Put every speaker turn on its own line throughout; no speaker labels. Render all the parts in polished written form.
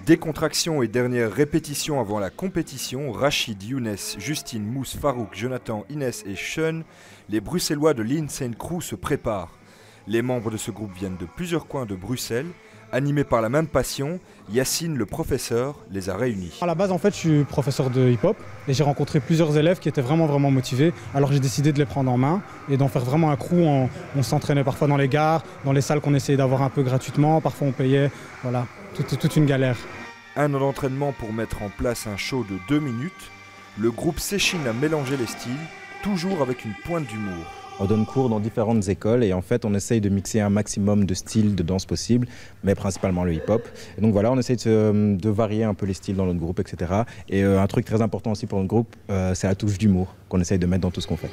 Décontraction et dernière répétition avant la compétition, Rachid, Younes, Justine, Mousse, Farouk, Jonathan, Inès et Sean, les Bruxellois de l'Insane Crew se préparent. Les membres de ce groupe viennent de plusieurs coins de Bruxelles. Animés par la même passion, Yacine, le professeur, les a réunis.
À la base, en fait, je suis professeur de hip-hop et j'ai rencontré plusieurs élèves qui étaient vraiment motivés. Alors j'ai décidé de les prendre en main et d'en faire vraiment un crew. On s'entraînait parfois dans les gares, dans les salles qu'on essayait d'avoir un peu gratuitement. Parfois on payait, voilà, toute une galère.
Un an d'entraînement pour mettre en place un show de 2 minutes. Le groupe s'échine à mélanger les styles, toujours avec une pointe d'humour.
On donne cours dans différentes écoles et en fait on essaye de mixer un maximum de styles de danse possible, mais principalement le hip-hop. Et donc voilà, on essaye de varier un peu les styles dans notre groupe, etc. Et un truc très important aussi pour notre groupe, c'est la touche d'humour qu'on essaye de mettre dans tout ce qu'on fait.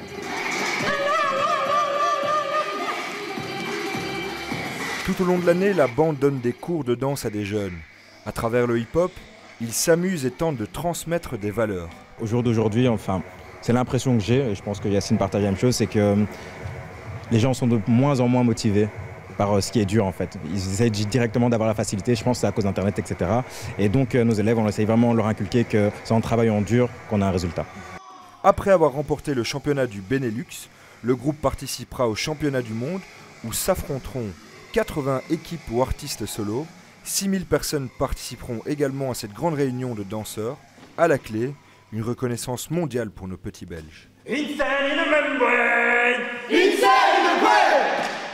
Tout au long de l'année, la bande donne des cours de danse à des jeunes. À travers le hip-hop, ils s'amusent et tentent de transmettre des valeurs.
Au jour d'aujourd'hui, enfin, c'est l'impression que j'ai, et je pense que Yacine partage la même chose, c'est que les gens sont de moins en moins motivés par ce qui est dur en fait. Ils essayent directement d'avoir la facilité, je pense que c'est à cause d'Internet, etc. Et donc nos élèves, on essaye vraiment de leur inculquer que c'est en travaillant dur qu'on a un résultat.
Après avoir remporté le championnat du Benelux, le groupe participera au championnat du monde où s'affronteront 80 équipes ou artistes solo. 6000 personnes participeront également à cette grande réunion de danseurs. À la clé, une reconnaissance mondiale pour nos petits Belges.
Insane in the membrane! Insane in the brain!